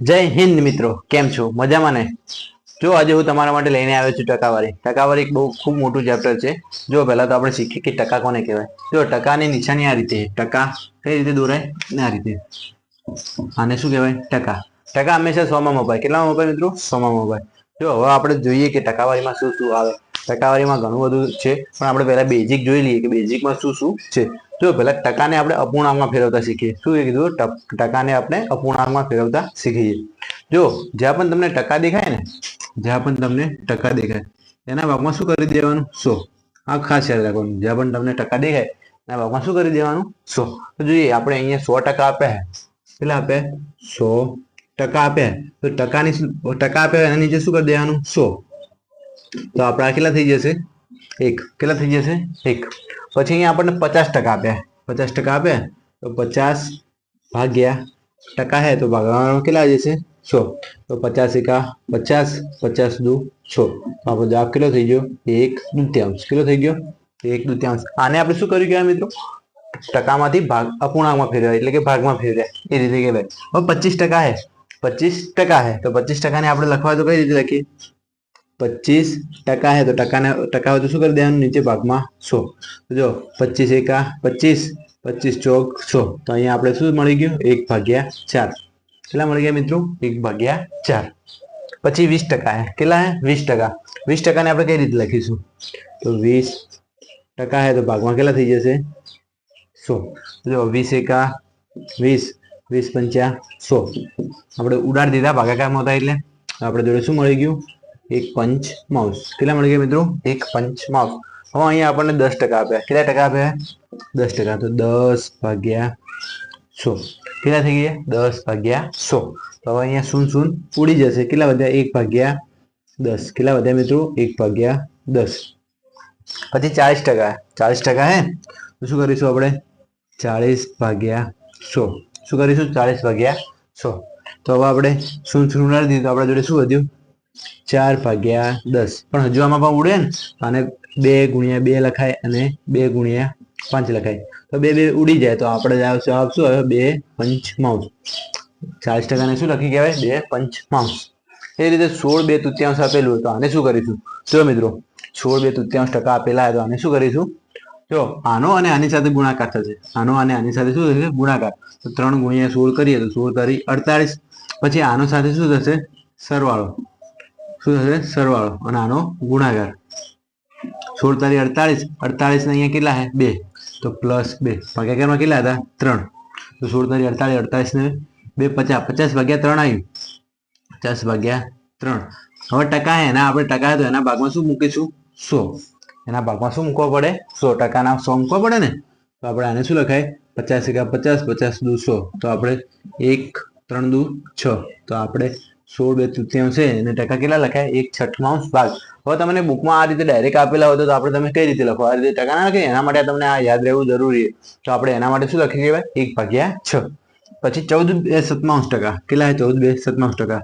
જય હિન્દ મિત્રો, કેમ છો? મજામાં ને? જો આજે હું તમારા માટે લઈને આવ્યો છું ટકાવારી. ટકાવારી એક બહુ ખૂબ મોટું ચેપ્ટર છે. જો પહેલા તો આપણે શીખીએ કે ટકા કોને કહેવાય. જો ટકાની નિશાની આ રીતે, ટકા કઈ રીતે દોરાય ને આ રીતે. આને શું કહેવાય? ટકા. ટકા હંમેશા 100 માં મપાય. કેટલામાં મપાય મિત્રો? 100 માં મપાય. જો હવે આપણે જોઈએ કે ટકાવારીમાં શું શું આવે. ટકાવારીમાં ઘણું બધું છે, પણ આપણે પહેલા બેઝિક જોઈ લઈએ કે બેઝિકમાં શું શું છે. જો પહેલા ટકાને આપણે અપૂર્ણાંકમાં ફેરવતા શીખીએ. શું કીધું? ટકાને આપણે અપૂર્ણાંકમાં ફેરવતા શીખીએ. જો જ્યાં પણ તમને ટકા દેખાય ને, જ્યાં પણ તમને ટકા દેખાય એના ભાગમાં શું કરી દેવાનું? 100. આ ખાસ યાદ રાખવાનું. જ્યાં પણ તમને ટકા દેખાય એના ભાગમાં શું કરી દેવાનું? 100. તો જોઈએ આપણે અહીંયા 100% આપ્યા છે. કેટલા આપ્યા? 100% આપ્યા. તો ટકા આપ્યા એના નીચે શું કરી દેવાનું? 100. તો આપણા કેટલા થઈ જશે? 1. કેટલા થઈ જશે? 1. પછી અહીંયા આપણને 50% આપ્યા. 50% આપ્યા તો 50 ભાગ્યા ટકા હે તો ભાગવાનું કેટલા જશે? 100. તો 50 એકા 50, 50 દુ 100. તો આપણો જવાબ કેટલો થઈ ગયો? 1/2. કેટલો થઈ ગયો? 1/2. આને આપણે શું કર્યું કહેવાય મિત્રો? ટકામાંથી અપૂર્ણાંકમાં ફેરવ્યા, એટલે કે ભાગમાં ફેરવ્યા, એ રીતે કહેવાય. હવે 25% હે, 25% હે તો 25% ને આપણે લખવા તો કઈ રીતે લખીએ? 25% હે તો ટકા હોય તો શું કરી દેવાનું? નીચે ભાગમાં 100. તો જો 25 એકા 25, 25 ચોક 100. તો અહીંયા આપણે શું મળી ગયું? 1/4. કેટલા મળી ગયા મિત્રો? 1/4. પછી 20% હે. કેટલા હે? 20%. 20% ને આપણે કઈ રીતે લખીશું? તો 20% હે તો ભાગમાં કેટલા થઈ જશે? 100. જો 20 એકા 20, 20 પંચા 100. આપણે ઉડાડી દીધા ભાગાકારમાં હતા એટલે આપણે જોડે શું મળી ગયું? 1 પંચમાંશ. કેટલા મળી ગયા મિત્રો? 1 પંચમાંશ. હવે અહીંયા આપણને 10% આપ્યા. કેટલા ટકા આપ્યા? 10%. તો 10/100. કેટલા થઈ ગયા? 10/100. તો હવે અહીંયા 0 ઉડી જશે. કેટલા વધ્યા? 1/10. કેટલા વધ્યા મિત્રો? 1/10. પછી 40%. 40% હે તો શું કરીશું આપણે? 40/100. શું કરીશું? 40/100. તો હવે આપણે 0 ઉડાડી દીધું તો આપણા જોડે શું વધ્યું? 4/10. પણ હજુ આમાં પણ ઉડે ને, આને 2 × 2 લખાય અને 2 × 5 લખાય. તો 2 ઉડી જાય તો આપણે જવાબ શું આવ્યો? 2 પંચમાંશ. 40% ને શું લખી કહેવાય? 2 પંચમાંશ. એ રીતે 16 2/3 આપેલું હોય તો આને શું કરીશું? જો મિત્રો 16 2/3% આપેલા હોય તો આને શું કરીશું? જો આનો અને આની સાથે ગુણાકાર થશે. આનો અને આની સાથે શું થશે? ગુણાકાર. તો 3 × 16 કરીએ તો 16 × 48. પછી આનો સાથે શું થશે? સરવાળો. શું થશે? સરવાળો. અને આનો ગુણાકાર. 16 × 48. 48 ને અહીંયા કેટલા હે? 2. તો +2. ભાગાકારમાં કેટલા હતા? 3. તો 16 × 48, 48 ને 2 50. 50/3 આવ્યું. 50/3. હવે ટકા હે એના આપણે ટકા તો એના ભાગમાં શું મૂકીશું? 100. એના ભાગમાં શું મૂકવા પડે? 100. ટકાના 100 મૂકવા પડે ને. તો આપણે આને શું લખાય? 50 એકા 50, 50 દુ 100. તો આપણે 1 3 દુ 6. તો આપણે 16 2/3 છે અને ટકા કેટલા લખાય? 1/6 ભાગ. હવે તમને બુકમાં આ રીતે ડાયરેક્ટ આપેલા હોય તો આપણે તમે કઈ રીતે લખો? આ રીતે ટકા ના લખીએ. એના માટે તમને આ યાદ રહેવું જરૂરી છે. તો આપણે એના માટે શું લખી કહેવાય? 1/6. પછી 14 2/7. કેટલા હે? 14 2/7.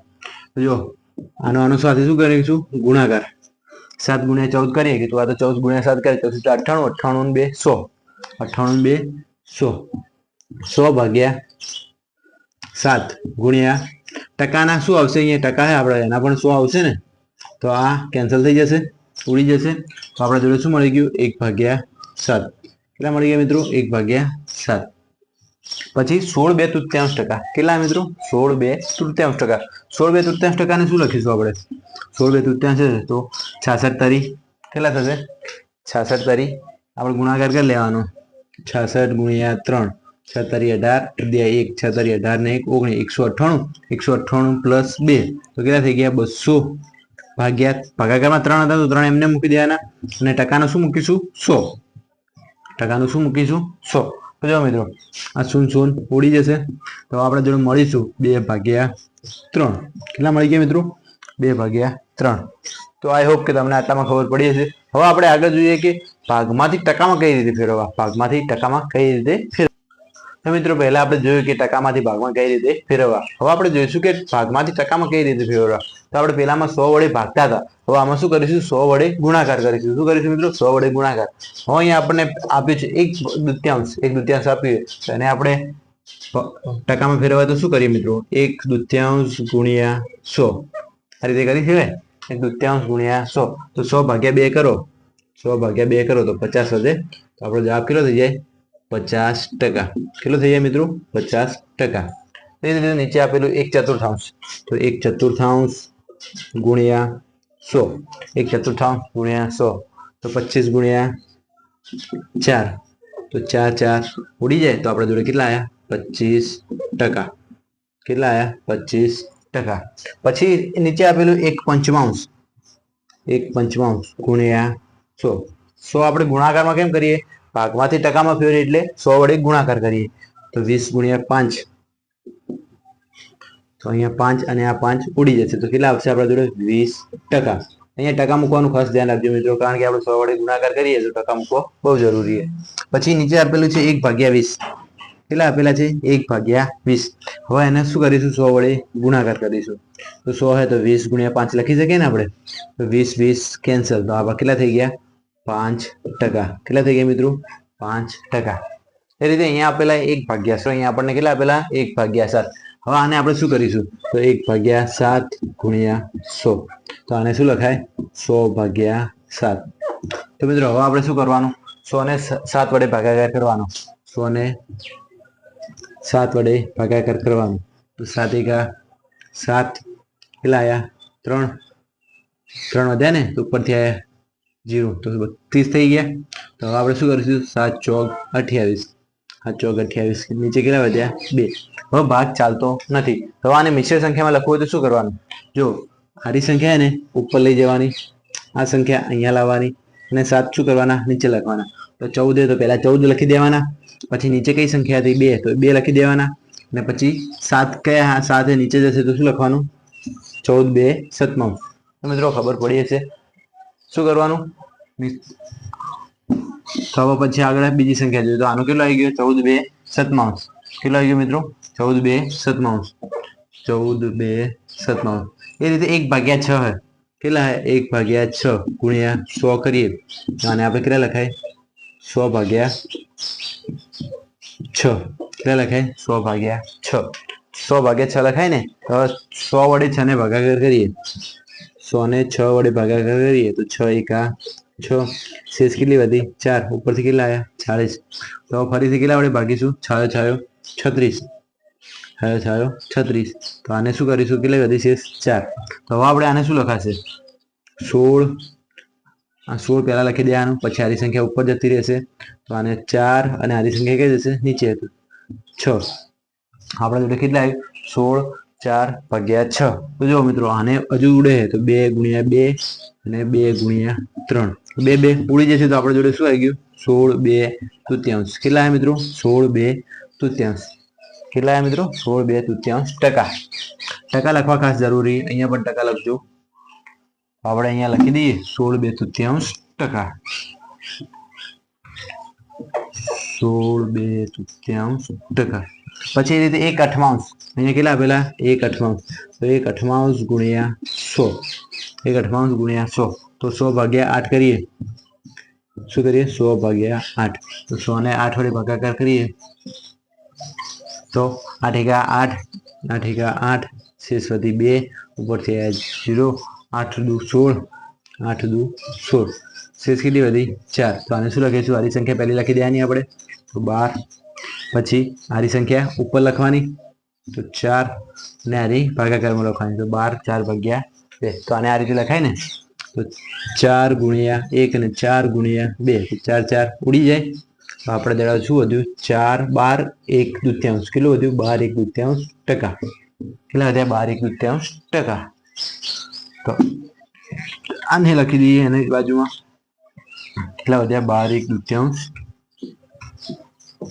જો આનો સાથે શું કરીશું? ગુણાકાર. 7 × 14 કરીએ તો આ તો 14 × 7 કરીએ તો 98. 98 2 100. 98 2 100. 100/7 ગુણ્યા ટકાના શું આવશે? અહીંયા ટકા હે આપણે એના પણ 100 આવશે ને. તો આ કેન્સલ થઈ જશે, ઉડી જશે. તો આપણા જોડે શું મળી ગયું? 1/7. કેટલા મળી ગયા મિત્રો? 1/7. પછી 16 2/3. કેટલા મિત્રો? 16 2/3. 16 2/3 ને શું લખીશું આપણે? 16 2/3 છે તો 66 તરી. કેટલા થશે? 66 તરી. આપણે ગુણાકાર કરી લેવાનો. 66 × 3. 6 તરી 18, 1 6 તરી 18 ને 1 19. 198 + 2 તો કેટલા થઈ ગયા? 200. ભાગાકારમાં 3 હતા તો 3 એમને મૂકી દેવાના અને ટકાનું શું મૂકીશું? 100. ટકાનું શું મૂકીશું? 100. તો જો મિત્રો આ 0 ઉડી જશે. તો આપણે જોડે મળીશું 2/3. કેટલા મળી ગયા મિત્રો? 2/3. તો આઈ હોપ કે તમને આટલામાં ખબર પડી હશે. હવે આપણે આગળ જોઈએ કે ભાગમાંથી ટકામાં કઈ રીતે ફેરવવા. ભાગમાંથી ટકામાં કઈ રીતે ફેરવવા. તો મિત્રો પહેલા આપણે જોયું કે ટકામાંથી ભાગમાં કઈ રીતે ફેરવવા. હવે આપણે જોઈશું કે ભાગમાંથી ટકામાં કઈ રીતે ફેરવવા. તો આપણે પહેલામાં 100 વડે ભાગતા હતા. હવે આમાં શું કરીશું? 100 વડે ગુણાકાર કરીશું. શું કરીશું મિત્રો? 100 વડે ગુણાકાર. હવે અહીંયા આપણને આપ્યું છે 1/2. 1/2 આપ્યું છે અને આપણે ટકામાં ફેરવાય તો શું કરીએ મિત્રો? 1/2 ગુણ્યા 100 આ રીતે કરી શકાય. 1/2 ગુણ્યા 100 તો 100 ભાગ્યા 2 કરો. 100 ભાગ્યા 2 કરો તો 50 વધે. તો આપણો જવાબ કેટલો થઈ જાય? 50%. કેટલો થઈ જાય મિત્રો? 50%. એ રીતે નીચે આપેલું 1/4 તો 1/4 ગુણ્યા 100. 1/4 ગુણ્યા 100 તો 25 ગુણ્યા 4 તો 4 4 ઉડી જાય તો આપણા જોડે કેટલા આવ્યા? 25%. કેટલા આવ્યા? 25%. પછી નીચે આપેલું 1/5 ગુણ્યા 100. 100 આપણે ગુણાકારમાં કેમ કરીએ? ભાગમાંથી ટકામાં ફેરવીએ એટલે 100 વડે ગુણાકાર કરીએ. તો 20 ગુણ્યા 5 તો અહીંયા 5 અને આ 5 ઉડી જશે તો કેટલા આવશે આપણા જોડે? 20%. અહીંયા ટકા મૂકવાનું ખાસ ધ્યાન રાખજો મિત્રો, કારણ કે આપણે 100 વડે ગુણાકાર કરીએ તો ટકા મૂકવો બહુ જરૂરી છે. પછી નીચે આપેલું છે 1/20. કેટલા આપેલા છે? 1/20. હવે એને શું કરીશું? 100 વડે ગુણાકાર કરીશું. તો 100 હે તો 20 ગુણ્યા 5 લખી શકીએ ને આપણે? તો 20 કેન્સલ તો આ કેટલા થઈ ગયા? 5%. કેટલા થઈ ગયા મિત્રો? 5%. એ રીતે અહીંયા આપેલા 1/100. અહીંયા આપણને કેટલા આપેલા? 1/7. હવે આને આપણે શું કરીશું? તો 1/7 ગુણ્યા 100 તો આને શું લખાય? 100/7. તો મિત્રો હવે આપણે શું કરવાનું? 100 ને 7 વડે ભાગાકાર કરવાનો. 100 ને 7 વડે ભાગાકાર કરવાનો. તો 7 × 7 કેટલા આવ્યા? 3 વધ્યા ને તો ઉપરથી આવ્યા 0 તો 32 થઈ ગયા. તો હવે આપણે શું કરીશું? 7 ચોક 28. 7 ચોક 28. નીચે કેટલા વધ્યા? 2. હવે ભાગ ચાલતો નથી. હવે આને મિશ્ર સંખ્યામાં લખવું હોય તો શું કરવાનું? જો આરી સંખ્યા ને ઉપર લઈ જવાની, આ સંખ્યા અહીંયા લાવવાની અને 7 શું કરવાના? નીચે લખવાના. તો 14 તો પહેલા 14 લખી દેવાના. પછી નીચે કઈ સંખ્યા હતી? 2 તો 2 લખી દેવાના. અને પછી 7 કયા? 7 નીચે જશે તો શું લખવાનું? 14 2 27. તો મિત્રો ખબર પડી હશે શું કરવાનું. તો હવે પછી આગળ બીજી સંખ્યા જોઈએ તો આનો કેટલો આવી ગયો? 14 2 27. કેટલો આવી ગયો મિત્રો? 14 2 27. 14 2 27. એ રીતે 1/6 હે. કેટલા હે? 1/6 ગુણ્યા 100 કરીએ તો આને આપણે કેટલા લખાય? 100/6. કેટલા લખાય? 100/6. 100/6 લખાય ને. તો 100 વડે 6 ને ભાગાકાર કરીએ. 100 ને 6 વડે ભાગાકાર કરીએ તો 6 × 6 શેષ કેટલી વધી? 4. ઉપરથી કેટલા આવ્યા? 40. તો ફરીથી કેટલા વડે ભાગીશું? 6 6 36. 6 6 36. તો આને શું કરીશું? કેટલી વધી? શેષ 4. તો હવે આપણે આને શું લખાશે? 16. આ 16 પહેલા લખી દેવાનું. પછી આરી સંખ્યા ઉપર જતી રહેશે તો આને 4 અને આરી સંખ્યા કઈ જશે? નીચે. 6. આપણા જોડે કેટલા આવ્યું? 16 4/6. તો જો મિત્રો આને હજુ ઉડે તો 2 ગુણ્યા 2 અને 2 ગુણ્યા 3. 2 2 ઉડી જશે તો આપણા જોડે શું આવી ગયું? 16 2 તૃતીયાંશ. કેટલા આવ્યા મિત્રો? 16 2 તૃતીયાંશ. કેટલા આવ્યા મિત્રો? 16 2 તૃતીયાંશ ટકા. ટકા લખવા ખાસ જરૂરી. અહીંયા પણ ટકા લખજો. આપણે અહીંયા લખી દઈએ 16 2 તૃતીયાંશ ટકા. 16 2 તૃતીયાંશ ટકા. પછી એ રીતે 1/8. અહીંયા કેટલા આપેલા? 1/8. તો 1/8 ગુણ્યા 100. 1/8 ગુણ્યા 100 તો 100/8 કરીએ. શું કરીએ? 100/8. તો 100 ને 8 વડે ભાગાકાર કરીએ તો 8 × 8 8 × 8 શેષ વધી 2 ઉપરથી 0 8 2 16 8 2 16 શેષ કેટલી વધી? 4. તો આને શું લખીશું? આરી સંખ્યા પહેલી લખી દેવાની આપણે તો 12. પછી આરી સંખ્યા ઉપર લખવાની તો 4 અને આરી ભાગાકારમાં લખવાની તો 12 4/2. તો આને આ રીતે લખાય ને તો 4 ગુણ્યા 1 અને 4 ગુણ્યા 2 4 4 ઉડી જાય. તો આપણે દડા શું વધ્યું? 4 12 1 દૂત્યાંશ. કેટલું વધ્યું? 12 1 દૂત્યાંશ ટકા. કેટલા વધ્યા? 12 1 દૂત્યાંશ ટકા. તો આને લખી દઈએ એની બાજુમાં કેટલા વધ્યા? 12 1 દૂત્યાંશ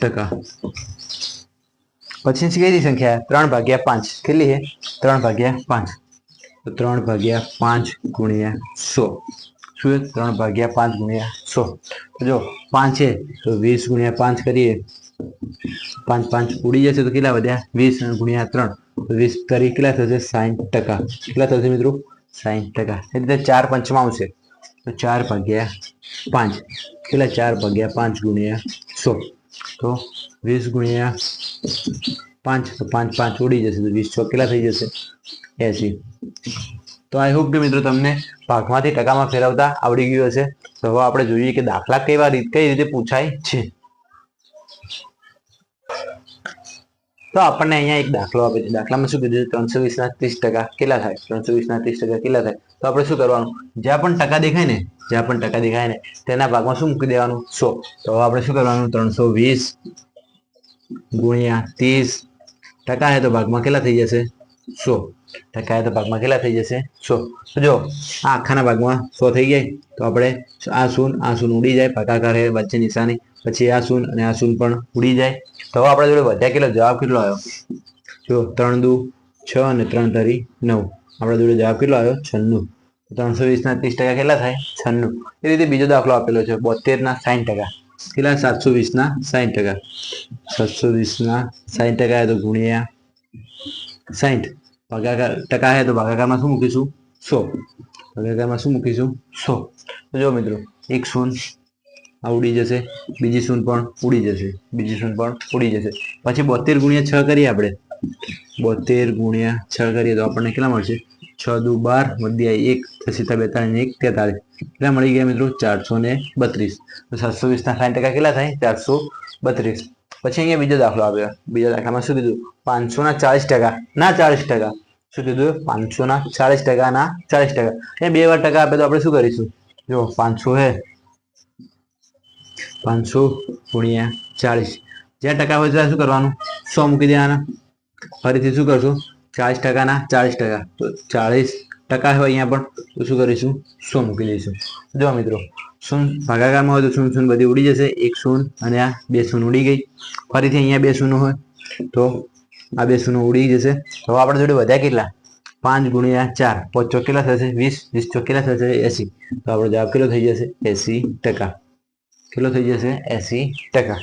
ટકા. પછી કઈ સંખ્યા? 3/5. કેટલી છે? 3/5. તો 3/5 ગુણ્યા 100. શું છે? 3/5 ગુણ્યા 100. તો જો 5 છે તો 20 ગુણ્યા 5 કરીએ. 5 5 ઉડી જશે તો કેટલા વધ્યા? 20 ગુણ્યા 3 તો 20 તારીખ કેટલા થશે? 60%. કેટલા થશે મિત્રો? 60%. એ રીતે 4/5 આવશે તો 4/5. કેટલા? 4/5 ગુણ્યા 100. તો 20 ગુણ્યા 5 તો 5 5 ઉડી જશે તો 20 ચોક કેટલા થઈ જશે 80. તો આઈ હોપ કે મિત્રો તમને ભાગમાંથી ટકામાં ફેરવતા આવડી ગયું હશે. તો હવે આપણે જોઈએ કે દાખલા કઈ રીતે પૂછાય છે. તો આપણને અહીંયા એક દાખલો આપે છે. દાખલામાં શું કીધું છે 320 ના 30% કેટલા થાય? 320 ના 30% કેટલા થાય? તો આપણે શું કરવાનું, જ્યાં પણ ટકા દેખાય ને તેના ભાગમાં શું મૂકી દેવાનું 100. તો હવે આપણે શું કરવાનું 320 ગુણ્યા 30% હે તો ભાગમાં કેટલા થઈ જશે 100. ટકા હે તો ભાગમાં કેટલા થઈ જશે 100. તો જો આ આખાના ભાગમાં 100 થઈ જાય તો આપણે આ શૂન ઉડી જાય, ભાગાકાર હે વચ્ચે નિશાની, પછી આ શૂન અને આ શૂન પણ ઉડી જાય. તો હવે આપણા જોડે વધ્યા જવાબ કેટલો આવ્યો? જો 3 દુ 6 અને 3 તરી 9. આપણા જોડે જવાબ કેટલો આવ્યો 96. 320 ના 30% કેટલા થાય 96. એ રીતે બીજો દાખલો આપેલો છે 72 ના 60%. કેટલા? 720 ના 60%. 720 ના 60% તો ગુણ્યા 60. ભાગાકાર ટકા હે તો ભાગાકારમાં શું મૂકીશું 100. ભાગાકારમાં શું મૂકીશું 100. તો જો મિત્રો એક શૂન આ ઉડી જશે, બીજી શૂન પણ ઉડી જશે. પછી 72 ગુણ્યા 6 કરીએ આપણે. 72 ગુણ્યા 6 કરીએ તો આપણને કેટલા મળશે? 6 દુ 12 વધ્યા 1 પછી 42 ને 1 43. કેટલા મળી ગયા મિત્રો? 432. તો 720 ના 60% કેટલા થાય? 432. પછી અહીંયા બીજો દાખલો આવ્યો. બીજા દાખલામાં શું કીધું? 500 ના 40%. શું કીધું? 500 ના 40% ના 40%. એ બે વાર ટકા આપે તો આપણે શું કરીશું? જો 500 હે, 500 ગુણ્યા 40. જ્યાં ટકા હોય ત્યાં શું કરવાનું? 100 મૂકી દેવાના. ફરીથી શું કરશું? 40% ના 40%. તો 40% હોય અહીંયા પણ તો શું કરીશું? 100 મૂકી દઈશું. જો મિત્રો શૂન ભાગાકારમાં હોય તો શૂન બધી ઉડી જશે. એક શૂન અને આ બે શૂન ઉડી ગઈ. ફરીથી અહીંયા બે શૂનો હોય તો આ બે શૂનો ઉડી જશે. તો આપણા જોડે વધ્યા કેટલા? 5 ગુણ્યા 4. 5 ચોક કેટલા થશે 20. 20 ચોક કેટલા થશે 80. તો આપણો જવાબ કેટલો થઈ જશે 80%. કેટલો થઈ જશે 80%.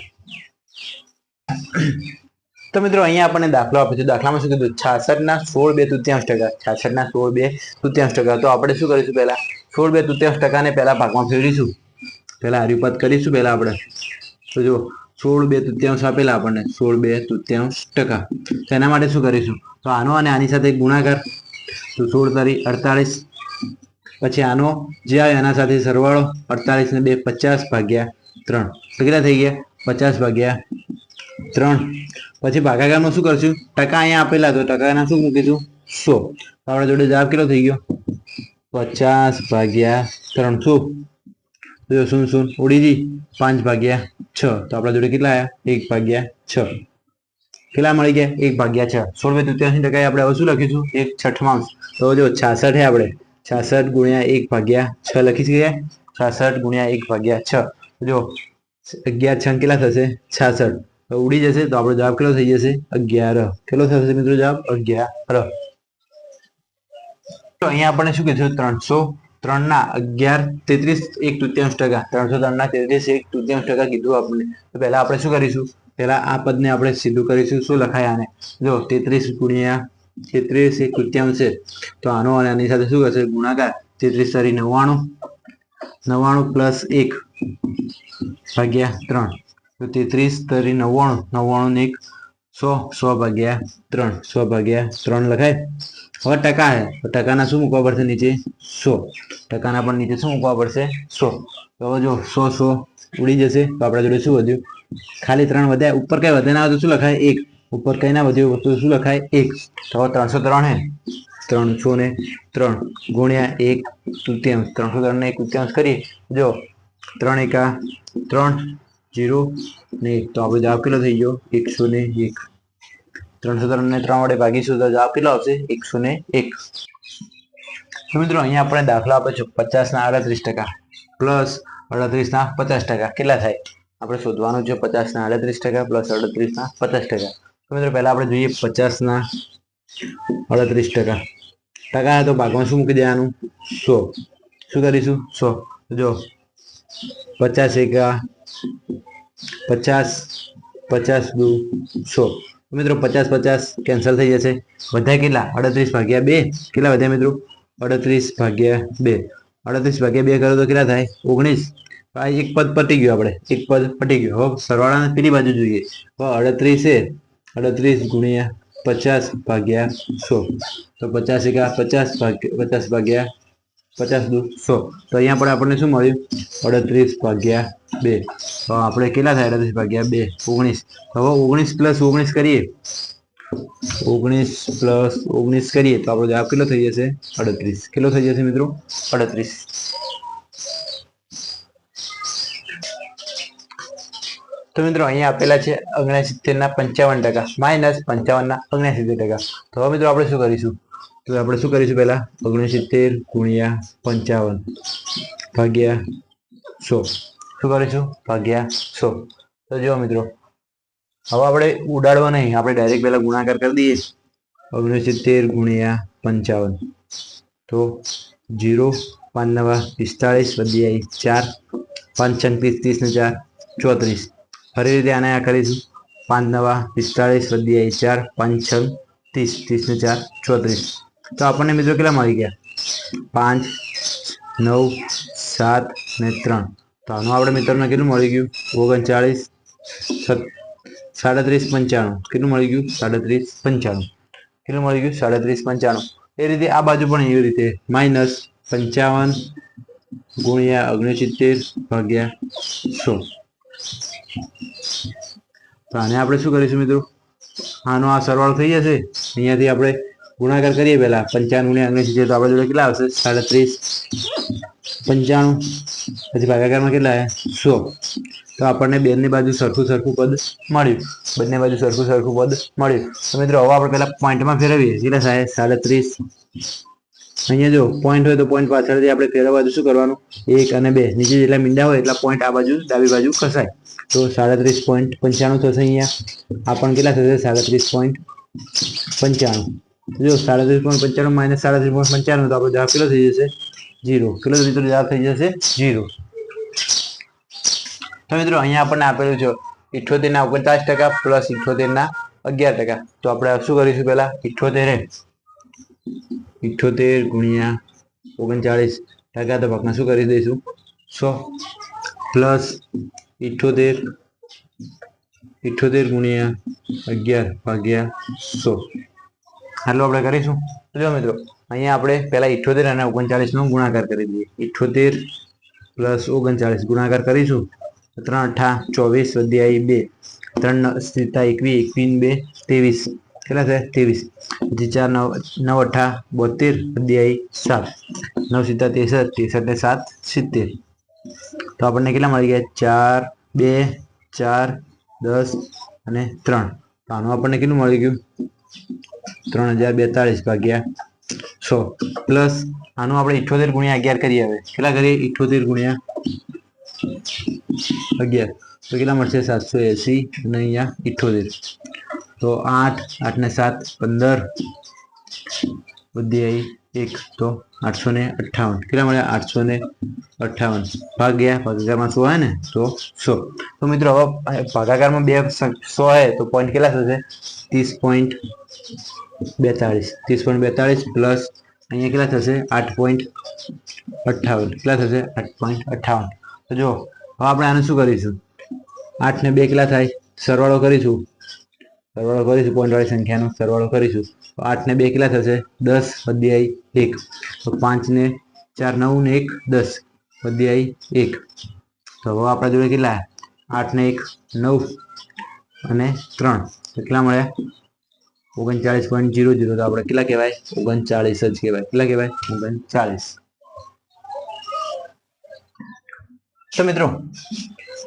તો મિત્રો અહીંયા આપણને દાખલો આપે છે. દાખલામાં શું કીધું? 66 ના 16 2/3%. 66 ના 16 2/3%. તો આપણે શું કરીશું? પહેલા 16 2/3% ને પહેલા ભાગમાં ફેરવીશું. પહેલા હરિપદ કરીશું પહેલા આપણે. તો જો 16 2/3 આપેલા આપણને 16 2/3%. તો એના માટે શું કરીશું? તો આનો અને આની સાથે ગુણાકાર. તો 16 તરી 48. પછી આનો જે આવે એના સાથે સરવાળો. 48 ને 2 50/3. તો કેટલા થઈ ગયા? 50/3. પછી ભાગાકારમાં શું કરશું? ટકા અહીંયા આપેલા તો ટકાના શું મૂકીશું? 100. તો આપણા જોડે જવાબ કેટલો થઈ ગયો? 50/3. તો શૂન ઉડી ગઈ. 5/6. તો આપણા જોડે કેટલા આવ્યા? 1/6. કેટલા મળી ગયા? 1/6. 16 2/3% આપણે હવે શું લખીશું? 1/6. તો જો 66 હે આપણે 66 ગુણ્યા 1/6 લખી શકીએ. 66 ગુણ્યા 1/6. જો 11 6 કેટલા થશે? 66. તો ઉડી જશે તો આપણો જવાબ કેટલો થઈ જશે? 11. કેટલો થશે મિત્રો જવાબ? 11. તો અહીંયા આપણને શું કીધું? 303 ના 1/33 303 ના 1/33 કીધું આપણને. તો પહેલા આપણે શું કરીશું? પહેલા આ પદને આપણે સીધું કરીશું. શું લખાય આને? જો 33 ગુણ્યા 33 1/33 છે તો આનો અને આની સાથે શું કરશે? ગુણાકાર. 33 તરી 99. 99 પ્લસ 1/3. તો 33 તરી 99. 99 ને 100. 100/3 લખાય. હવે ટકા હે તો ટકાના શું મૂકવા પડશે? નીચે 100. ટકાના પણ નીચે શું મૂકવા પડશે? 100. તો જો 100 ઉડી જશે તો આપણા જોડે શું વધ્યું? ખાલી 3 વધ્યા. ઉપર કઈ વધે ના હોય તો શું લખાય? 1. ઉપર કઈ ના વધ્યું તો શું લખાય? 1. તો 303 હે 303 ગુણ્યા 1/3. 303 ને 1/3 કરીએ. જો 3 એકા 3 0 ને 1. તો આપણો જવાબ કેટલો થઈ ગયો? 101. 303 ને 3 વડે ભાગીશું તો જવાબ કેટલો આવશે? 101. તો મિત્રો અહીંયા આપણે દાખલો આપે છે 50 ના 38% પ્લસ 38 ના 50%. કેટલા થાય? આપણે શોધવાનું છે 50 ના 38% પ્લસ 38 ના 50%. તો મિત્રો પહેલા આપણે જોઈએ 50 ના 38%. ટકા તો ભાગમાં શું મૂકી દેવાનું? 100. શું કરીશું? 100. જો 50 એકા 50 50 દુ 100. મિત્રો 50 કેન્સલ થઈ જશે. વધ્યા કેટલા? 38/2. કેટલા વધ્યા મિત્રો? 38/2. 38/2 કરો તો કેટલા થાય? 19. આ એક પદ પટી ગયું, આપણે એક પદ પટી ગયું. હવે સરવાળાને પેલી બાજુ જોઈએ. હવે 38 છે, 38 ગુણ્યા 50 ભાગ્યા 100. તો 50 એકા 50 ભાગ્યા 50 ભાગ્યા 50 દુ 100. તો અહીંયા પણ આપણને શું મળ્યું? 38 ભાગ્યા 2. તો આપણે કેટલા થાય? 38 ભાગ્યા 2 19. હવે 19 પ્લસ 19 કરીએ, 19 પ્લસ 19 કરીએ તો આપણો જવાબ કેટલો થઈ જશે? 38. કેટલો થઈ જશે મિત્રો? 38. તો મિત્રો અહીંયા આપેલા છે 69 ના 55% માઇનસ 55 ના 69%. તો હવે મિત્રો આપણે શું કરીશું? તો આપણે શું કરીશું? પહેલા 69 ગુણ્યા 55 ભાગ્યા 100. શું કરીશું? ભાગ્યા 100. તો જો મિત્રો હવે આપણે ઉડાડવા નહીં, આપણે ડાયરેક્ટ પહેલા ગુણાકાર કરી દઈએ. 69 ગુણ્યા 55 તો 0 5 નવા 45 વધી આવી 4 5 6 30 30 ને 4 34. ફરી રીતે આને આ કરીશું. 5 નવા 45 વધી આવી 4 5 6 30 30 ને 4 34. તો આપણને મિત્રો કેટલા મળી ગયા? 5 9 7 ને 3. તો આનું આપણે મિત્રોને કેટલું મળી ગયું? 39 37 95. કેટલું મળી ગયું? 37 95. કેટલું મળી ગયું? 37 95. એ રીતે આ બાજુ પણ એવી રીતે માઇનસ 55 ગુણ્યા 69 ભાગ્યા 100. તો આને આપણે શું કરીશું મિત્રો? આનો આ સરવાળો થઈ જશે. અહીંયાથી આપણે ગુણાકાર કરીએ પહેલા 55 ગુણ્યા 69. તો આપણે જોડે કેટલા આવશે? 37 95. પછી ભાગાકારમાં કેટલા આવ્યા? 100. તો આપણને બેની બાજુ સરખું સરખું પદ મળ્યું. બંને બાજુ સરખું સરખું પદ મળ્યું. તો મિત્રો હવે આપણે પહેલા પોઈન્ટમાં ફેરવીએ. કેટલા થાય? 37. અહીંયા જો પોઈન્ટ હોય તો પોઈન્ટ પાછળથી આપણે ફેરવવા શું કરવાનું? 1 અને 2 નીચે જેટલા મીંડા હોય એટલા પોઈન્ટ આ બાજુ ડાબી બાજુ ખસાય. તો 37.95 થશે. અહીંયા આ પણ કેટલા થશે? 37.95. જો 37.95 માઇનસ 37.95 તો આપણો જવાબ કેટલો થઈ જશે? 0. કેટલો મિત્રો જવાબ થઈ જશે? 0. તો મિત્રો અહીંયા આપણને આપેલું છે 78 ના 49% પ્લસ 78 ના 11%. તો આપણે શું કરીશું? પહેલા 78 ગુણ્યા 39% તો ભાગમાં શું કરી દઈશું? 100 પ્લસ 78 ગુણ્યા 11 ભાગ્યા 100. આટલું આપણે કરીશું. જો મિત્રો અહીંયા આપણે પહેલા 78 અને 39 નો ગુણાકાર કરી દઈએ. 78 પ્લસ 39 ગુણાકાર કરીશું. 3 8 24 વધી આવી 2 3 સીતા 21 21 2 23. કેટલા થાય? 23. પછી 4 9 8 72 વધી આવી 7 9 સીતા 63 63 ને 7 70. તો આપણને કેટલા મળી ગયા? 4 2 4 10 અને 3. તો આનું આપણને કેટલું મળી ગયું? 3042 ભાગ્યા 100 પ્લસ આનું આપણે 78 ગુણ્યા 11 કરીએ. હવે કેટલા કરીએ? 78 ગુણ્યા 11 તો કેટલા મળશે? 780 અને અહીંયા 78. તો 8 8 ને 7 15 વધી આવી 1 તો 858. કેટલા મળ્યા? 858 ભાગ્યા ભાગાકારમાં 100 હે ને તો 100. તો મિત્રો હવે ભાગાકારમાં 100 હે તો પોઈન્ટ કેટલા થશે? 30.42 પ્લસ અહીંયા કેટલા થશે? 8.58. કેટલા થશે? 8.58. તો જો હવે આપણે આને શું કરીશું? 8 ને 2 કેટલા થાય? સરવાળો કરીશું. પોઈન્ટ વાળી સંખ્યાનો સરવાળો કરીશું. તો 8 ને 2 કેટલા થશે? 10 વધી આવી 1. તો 5 ને 4 9 ને 1 10 વધી આવી 1. તો હવે આપણા જોડે કેટલા? 8 ને 1 9 અને 3 કેટલા મળ્યા? 39.00. તો આપણે કેટલા કહેવાય? 39 જ કહેવાય. કેટલા કહેવાય? 39. તો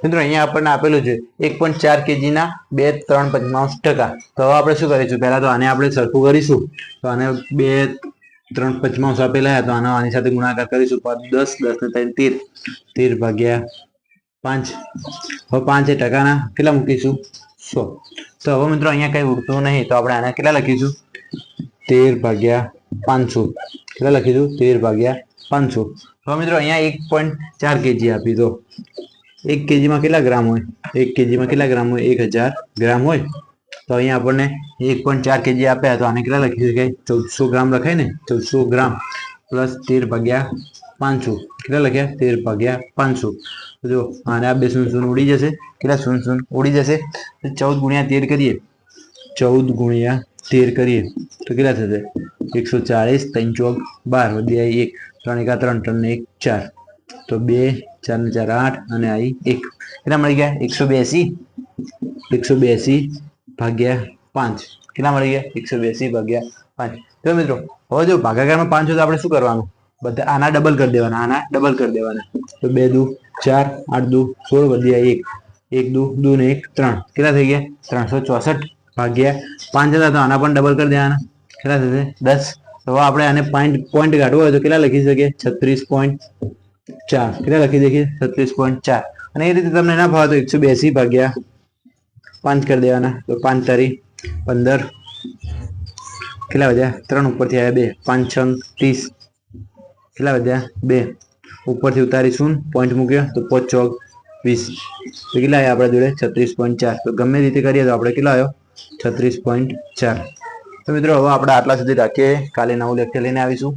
મિત્રો અહીંયા આપણને આપેલું છે 1.4 kg ના 2.355%. તો હવે આપણે શું કરીશું? પહેલા તો આને આપણે સરખું કરીશું. તો આને 2.355 આપેલા તો આની સાથે ગુણાકાર કરીશું. 10 10 ને 3 13 ભાગ્યા 5. હવે 5 એ ટકાના કેટલા મૂકીશું? 100. તો હવે મિત્રો અહીંયા કઈ ઉડતું નહીં તો આપણે આને કેટલા લખીશું? 13 ભાગ્યા 500. કેટલા લખીશું? 13 ભાગ્યા 500. હવે મિત્રો અહીંયા 1.4 kg આપી દો. 1 kg માં કેટલા ગ્રામ હોય? 1 kg માં કેટલા ગ્રામ હોય? 1000 ગ્રામ હોય. તો અહીંયા આપણને 1.4 kg આપ્યા તો આને કેટલા લખી શકાય? 1400 ગ્રામ લખાય ને? 1400 ગ્રામ પ્લસ 13 ભાગ્યા 500 કેટલા લખ્યા 13 ભાગ્યા 500. તો જો આને આ બે શૂન્ય શૂન્ય ઉડી જશે. કેટલા શૂન્ય શૂન્ય ઉડી જશે? 14 ગુણ્યા 13 કરીએ. 14 ગુણ્યા 13 કરીએ તો કેટલા થશે? 140. 3 ચોક 12 વધ્યા 1. 3 એકા 3 3 ને 1 4. તો 2 4 ને 4 8 અને આ 1 કેટલા મળી ગયા? 182. 182 ભાગ્યા 5 કેટલા મળી ગયા? 182 ભાગ્યા 5. તો મિત્રો હવે જો ભાગાકારમાં 5 હોય તો આપણે શું કરવાનું? બધા આના ડબલ કરી દેવાના. આના ડબલ કરી દેવાના. તો 2 દુ 4 8 દુ 16 વધ્યા 1 1 દુ 2 ને 1 3 કેટલા થઈ ગયા? 364 ભાગ્યા 5 હતા તો આના પણ ડબલ કરી દેવાના. કેટલા થશે? 10. તો આપણે આને પોઈન્ટ કાઢવો હોય તો કેટલા લખી શકીએ? 36.4. કેટલા લખી શકીએ? 36.4. અને એ રીતે તમને ના ફાવે તો 182 ભાગ્યા 5 કરી દેવાના. તો 5 તારી 15 કેટલા વધ્યા? 3 ઉપરથી આવ્યા 2 5 6 30 કેટલા વધ્યા? 2 ઉપરથી ઉતારી 0 પોઈન્ટ મૂક્યો તો 5 ચોક 20. તો કેટલા આવ્યા આપણા જોડે? 36.4. તો ગમે રીતે કરીએ તો આપણે કેટલા આવ્યો? 36.4. તો મિત્રો હવે આપણે આટલા સુધી રાખીએ. કાલે નવું લેક્ચર લઈને આવીશું.